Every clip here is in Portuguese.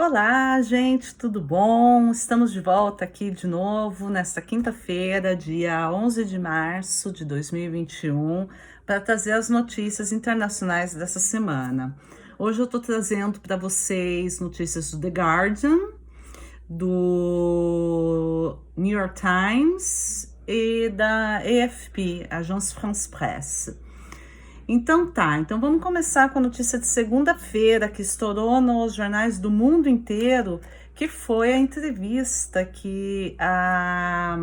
Olá, gente, tudo bom? Estamos de volta aqui de novo nesta quinta-feira, dia 11 de março de 2021, para trazer as notícias internacionais dessa semana. Hoje eu estou trazendo para vocês notícias do The Guardian, do New York Times e da AFP, Agence France Presse. Então vamos começar com a notícia de segunda-feira que estourou nos jornais do mundo inteiro, que foi a entrevista que a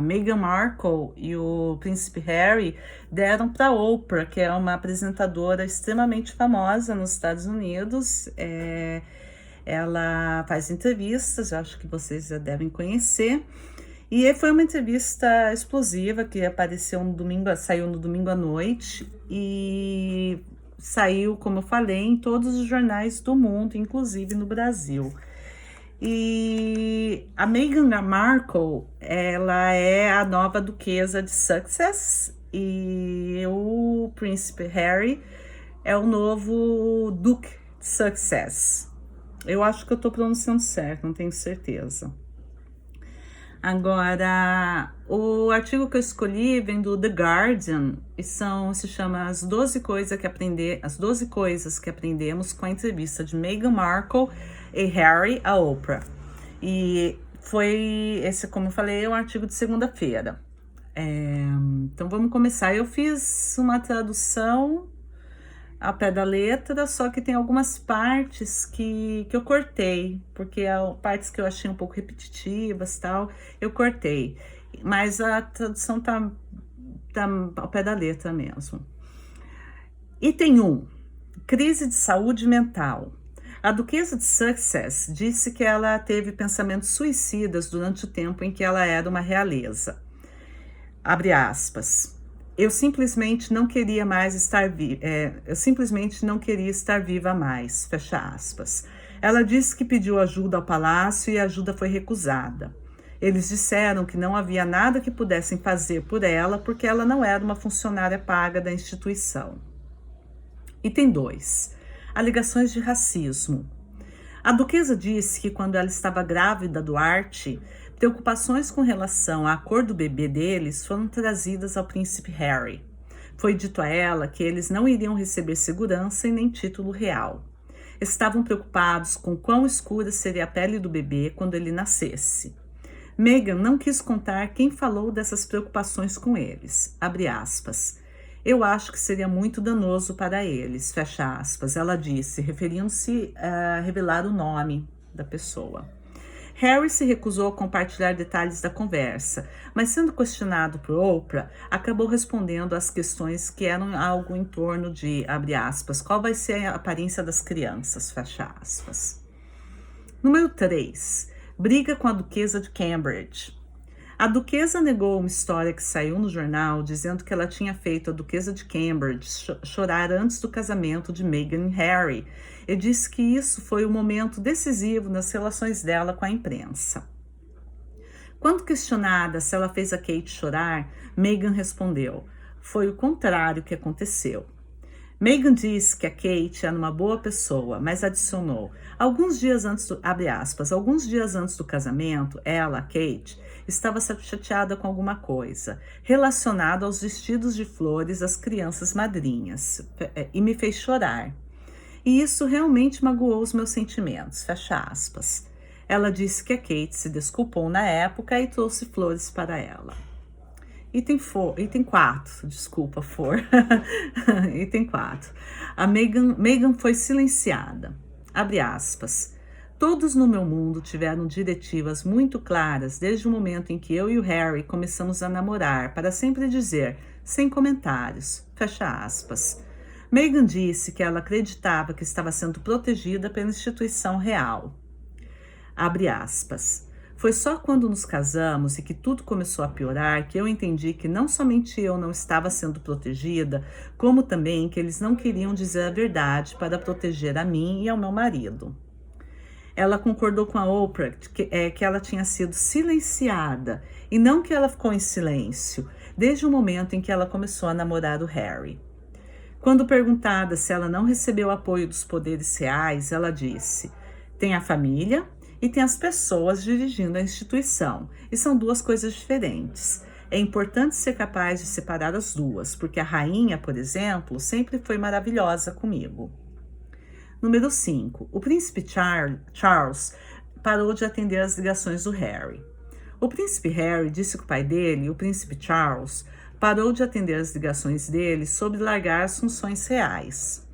Meghan Markle e o príncipe Harry deram para Oprah, que é uma apresentadora extremamente famosa nos Estados Unidos. Ela faz entrevistas, eu acho que vocês já devem conhecer. E foi uma entrevista explosiva que apareceu no domingo, saiu no domingo à noite e saiu, como eu falei, em todos os jornais do mundo, inclusive no Brasil. E a Meghan Markle, ela é a nova duquesa de Sussex e o príncipe Harry é o novo duque de Sussex. Eu acho que eu tô pronunciando certo, não tenho certeza. Agora, o artigo que eu escolhi vem do The Guardian e se chama as 12 coisas que aprendemos com a entrevista de Meghan Markle e Harry a Oprah. E esse, como eu falei, é um artigo de segunda-feira. Então vamos começar. Eu fiz uma tradução ao pé da letra, só que tem algumas partes que eu cortei, porque partes que eu achei um pouco repetitivas tal, eu cortei. Mas a tradução tá ao pé da letra mesmo. Item 1. Crise de saúde mental. A duquesa de Sussex disse que ela teve pensamentos suicidas durante o tempo em que ela era uma realeza. Abre aspas. Eu simplesmente não queria estar viva mais, fecha aspas. Ela disse que pediu ajuda ao palácio e a ajuda foi recusada. Eles disseram que não havia nada que pudessem fazer por ela porque ela não era uma funcionária paga da instituição. Item 2. Alegações de racismo. A duquesa disse que quando ela estava grávida do Archie, preocupações com relação à cor do bebê deles foram trazidas ao príncipe Harry. Foi dito a ela que eles não iriam receber segurança e nem título real. Estavam preocupados com quão escura seria a pele do bebê quando ele nascesse. Meghan não quis contar quem falou dessas preocupações com eles. Abre aspas. Eu acho que seria muito danoso para eles, fecha aspas. Ela disse, referindo-se a revelar o nome da pessoa. Harry se recusou a compartilhar detalhes da conversa, mas sendo questionado por Oprah, acabou respondendo às questões que eram algo em torno de, abre aspas, qual vai ser a aparência das crianças, fecha aspas. Número 3. Briga com a duquesa de Cambridge. A duquesa negou uma história que saiu no jornal dizendo que ela tinha feito a duquesa de Cambridge chorar antes do casamento de Meghan e Harry e disse que isso foi um momento decisivo nas relações dela com a imprensa. Quando questionada se ela fez a Kate chorar, Meghan respondeu: foi o contrário que aconteceu. Meghan disse que a Kate era uma boa pessoa, mas adicionou, alguns dias antes do casamento, ela, Kate, estava chateada com alguma coisa, relacionada aos vestidos de flores das crianças madrinhas, e me fez chorar. E isso realmente magoou os meus sentimentos, fecha aspas. Ela disse que a Kate se desculpou na época e trouxe flores para ela. Item 4, desculpa, Item 4. A Meghan foi silenciada. Abre aspas. Todos no meu mundo tiveram diretivas muito claras desde o momento em que eu e o Harry começamos a namorar, para sempre dizer, sem comentários, fecha aspas. Meghan disse que ela acreditava que estava sendo protegida pela instituição real. Abre aspas. Foi só quando nos casamos e que tudo começou a piorar que eu entendi que não somente eu não estava sendo protegida, como também que eles não queriam dizer a verdade para proteger a mim e ao meu marido. Ela concordou com a Oprah que ela tinha sido silenciada e não que ela ficou em silêncio, desde o momento em que ela começou a namorar o Harry. Quando perguntada se ela não recebeu apoio dos poderes reais, ela disse: Tem a família e tem as pessoas dirigindo a instituição, e são duas coisas diferentes. É importante ser capaz de separar as duas, porque a rainha, por exemplo, sempre foi maravilhosa comigo. Número 5. O príncipe Charles parou de atender as ligações do Harry. O príncipe Harry disse que o pai dele, o príncipe Charles, parou de atender as ligações dele sobre largar as funções reais.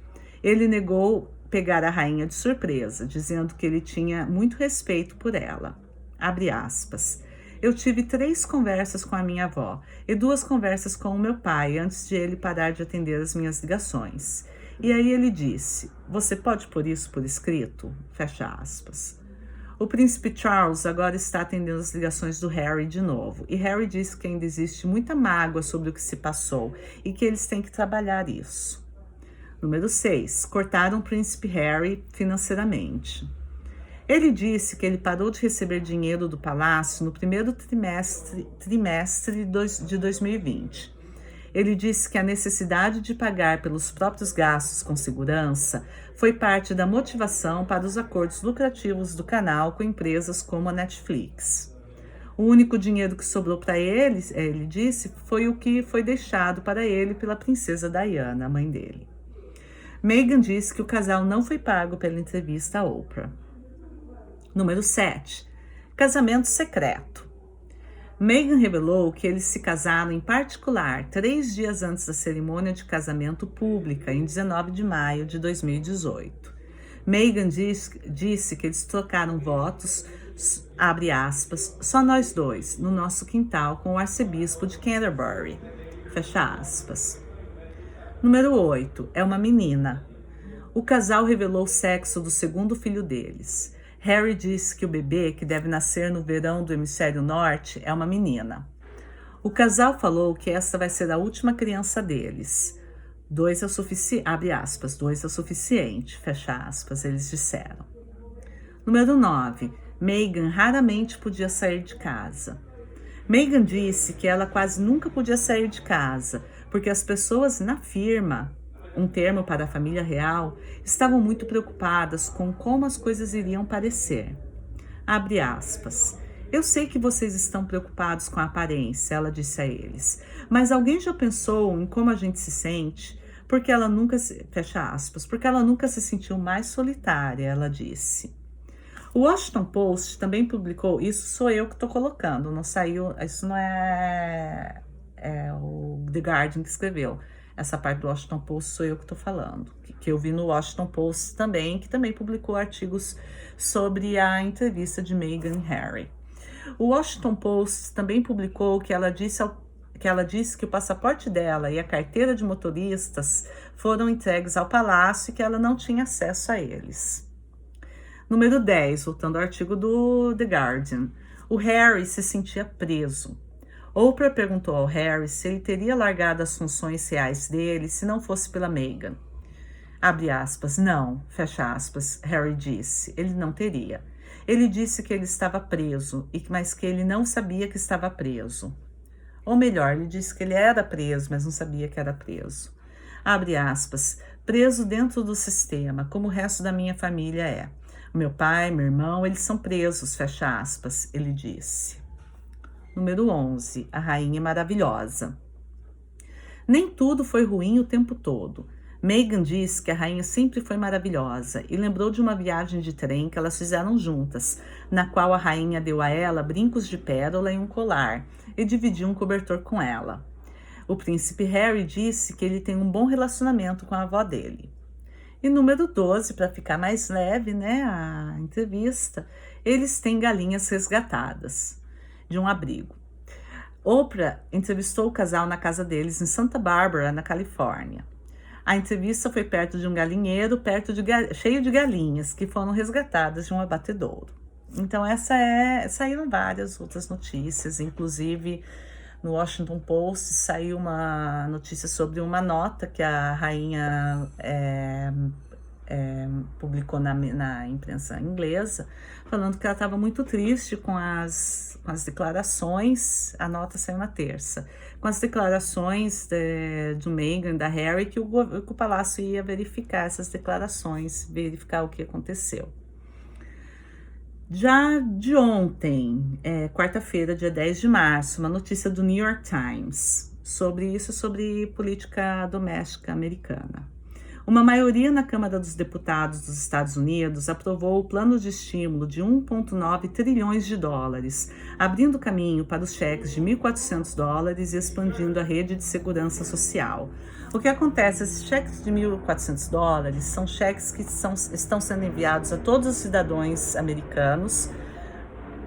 Ele negou pegar a rainha de surpresa, dizendo que ele tinha muito respeito por ela. Abre aspas. Eu tive 3 conversas com a minha avó e 2 conversas com o meu pai antes de ele parar de atender as minhas ligações. E aí ele disse, você pode pôr isso por escrito? Fecha aspas. O príncipe Charles agora está atendendo as ligações do Harry de novo. E Harry disse que ainda existe muita mágoa sobre o que se passou e que eles têm que trabalhar isso. Número 6. Cortaram o príncipe Harry financeiramente. Ele disse que ele parou de receber dinheiro do palácio no primeiro trimestre de 2020. Ele disse que a necessidade de pagar pelos próprios gastos com segurança foi parte da motivação para os acordos lucrativos do canal com empresas como a Netflix. O único dinheiro que sobrou para ele, ele disse, foi o que foi deixado para ele pela princesa Diana, a mãe dele. Meghan disse que o casal não foi pago pela entrevista à Oprah. Número 7. Casamento secreto. Meghan revelou que eles se casaram em particular 3 dias antes da cerimônia de casamento pública, em 19 de maio de 2018. Meghan disse que eles trocaram votos, abre aspas, só nós dois, no nosso quintal com o arcebispo de Canterbury, fecha aspas. Número 8. É uma menina. O casal revelou o sexo do segundo filho deles. Harry disse que o bebê, que deve nascer no verão do hemisfério norte, é uma menina. O casal falou que esta vai ser a última criança deles. 2 é o suficiente, abre aspas, 2 é o suficiente, fecha aspas, eles disseram. Número 9. Meghan raramente podia sair de casa. Meghan disse que ela quase nunca podia sair de casa, porque as pessoas na firma, um termo para a família real, estavam muito preocupadas com como as coisas iriam parecer. Abre aspas. Eu sei que vocês estão preocupados com a aparência, ela disse a eles, mas alguém já pensou em como a gente se sente? Porque ela nunca se, fecha aspas, porque ela nunca se sentiu mais solitária, ela disse. O Washington Post também publicou, isso sou eu que estou colocando, não saiu, isso não é o The Guardian que escreveu. Essa parte do Washington Post sou eu que estou falando, que eu vi no Washington Post também, que também publicou artigos sobre a entrevista de Meghan e Harry. O Washington Post também publicou que ela disse que o passaporte dela e a carteira de motoristas foram entregues ao palácio e que ela não tinha acesso a eles. Número 10, voltando ao artigo do The Guardian. O Harry se sentia preso. Oprah perguntou ao Harry se ele teria largado as funções reais dele se não fosse pela Meghan. Abre aspas, não, fecha aspas, Harry disse, ele não teria. Ele disse que ele estava preso, mas que ele não sabia que estava preso. Ou melhor, ele disse que ele era preso, mas não sabia que era preso. Abre aspas, preso dentro do sistema, como o resto da minha família é. Meu pai, meu irmão, eles são presos, fecha aspas, ele disse. Número 11. A Rainha Maravilhosa. Nem tudo foi ruim o tempo todo. Meghan disse que a rainha sempre foi maravilhosa e lembrou de uma viagem de trem que elas fizeram juntas, na qual a rainha deu a ela brincos de pérola e um colar e dividiu um cobertor com ela. O príncipe Harry disse que ele tem um bom relacionamento com a avó dele. E número 12, para ficar mais leve, né, a entrevista, eles têm galinhas resgatadas de um abrigo. Oprah entrevistou o casal na casa deles em Santa Bárbara, na Califórnia. A entrevista foi perto de um galinheiro, cheio de galinhas, que foram resgatadas de um abatedouro. Então saíram várias outras notícias, inclusive no Washington Post saiu uma notícia sobre uma nota que a rainha publicou na imprensa inglesa, falando que ela estava muito triste com as declarações, a nota saiu na terça, com as declarações do Meghan e da Harry, que o palácio ia verificar essas declarações, verificar o que aconteceu. Já de ontem, quarta-feira, dia 10 de março, uma notícia do New York Times sobre política doméstica americana. Uma maioria na Câmara dos Deputados dos Estados Unidos aprovou o plano de estímulo de 1,9 trilhões de dólares, abrindo caminho para os cheques de 1.400 dólares e expandindo a rede de segurança social. O que acontece? Esses cheques de 1.400 dólares são cheques que estão sendo enviados a todos os cidadãos americanos,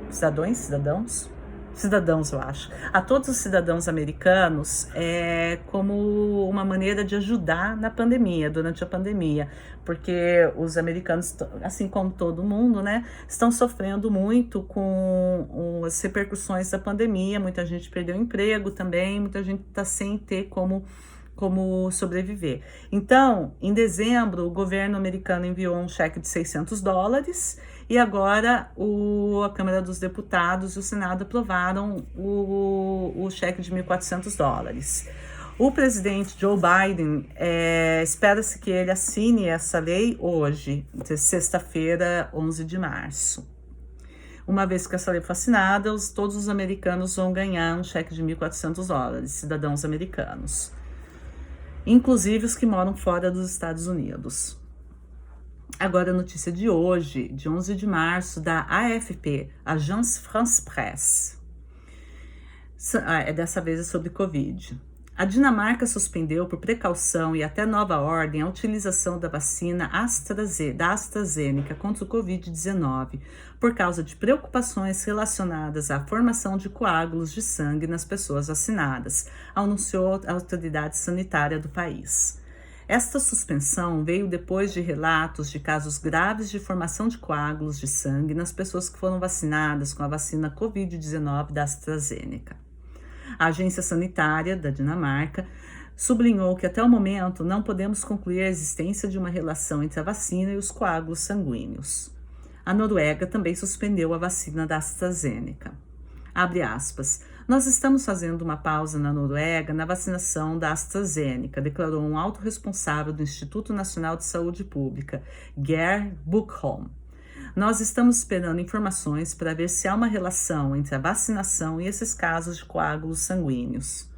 cidadãos, eu acho, a todos os cidadãos americanos, como uma maneira de ajudar na pandemia, durante a pandemia, porque os americanos, assim como todo mundo, né, estão sofrendo muito com as repercussões da pandemia. Muita gente perdeu emprego também, muita gente está sem ter como sobreviver. Então, em dezembro, o governo americano enviou um cheque de 600 dólares e agora a Câmara dos Deputados e o Senado aprovaram o cheque de 1.400 dólares. O presidente Joe Biden, espera-se que ele assine essa lei hoje, sexta-feira, 11 de março. Uma vez que essa lei for assinada, todos os americanos vão ganhar um cheque de 1.400 dólares, cidadãos americanos, inclusive os que moram fora dos Estados Unidos. Agora a notícia de hoje, de 11 de março, da AFP, Agence France Presse. Dessa vez é sobre Covid. A Dinamarca suspendeu, por precaução e até nova ordem, a utilização da vacina da AstraZeneca contra o Covid-19, por causa de preocupações relacionadas à formação de coágulos de sangue nas pessoas vacinadas, anunciou a autoridade sanitária do país. Esta suspensão veio depois de relatos de casos graves de formação de coágulos de sangue nas pessoas que foram vacinadas com a vacina Covid-19 da AstraZeneca. A agência sanitária da Dinamarca sublinhou que até o momento não podemos concluir a existência de uma relação entre a vacina e os coágulos sanguíneos. A Noruega também suspendeu a vacina da AstraZeneca. Abre aspas. Nós estamos fazendo uma pausa na Noruega na vacinação da AstraZeneca, declarou um alto responsável do Instituto Nacional de Saúde Pública, Geir Buchholm. Nós estamos esperando informações para ver se há uma relação entre a vacinação e esses casos de coágulos sanguíneos.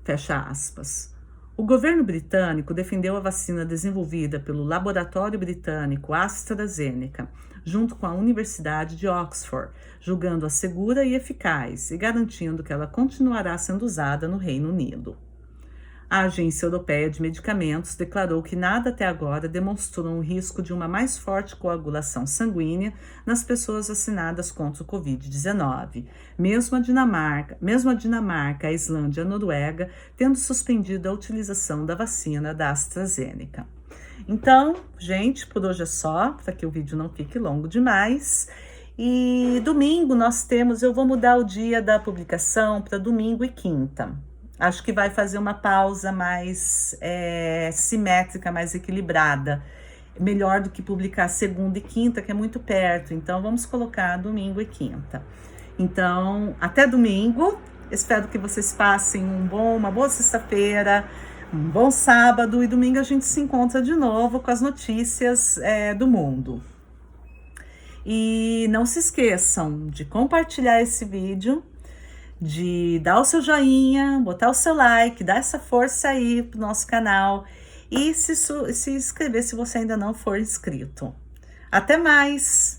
Fecha aspas. O governo britânico defendeu a vacina desenvolvida pelo laboratório britânico AstraZeneca, junto com a Universidade de Oxford, julgando-a segura e eficaz e garantindo que ela continuará sendo usada no Reino Unido. A Agência Europeia de Medicamentos declarou que nada até agora demonstrou um risco de uma mais forte coagulação sanguínea nas pessoas vacinadas contra o Covid-19, mesmo a Dinamarca, a Islândia e a Noruega tendo suspendido a utilização da vacina da AstraZeneca. Então, gente, por hoje é só, para que o vídeo não fique longo demais. E domingo eu vou mudar o dia da publicação para domingo e quinta. Acho que vai fazer uma pausa mais simétrica, mais equilibrada. Melhor do que publicar segunda e quinta, que é muito perto. Então, vamos colocar domingo e quinta. Então, até domingo. Espero que vocês passem uma boa sexta-feira, um bom sábado. E domingo a gente se encontra de novo com as notícias do mundo. E não se esqueçam de compartilhar esse vídeo, de dar o seu joinha, botar o seu like, dar essa força aí pro nosso canal e se inscrever se você ainda não for inscrito. Até mais!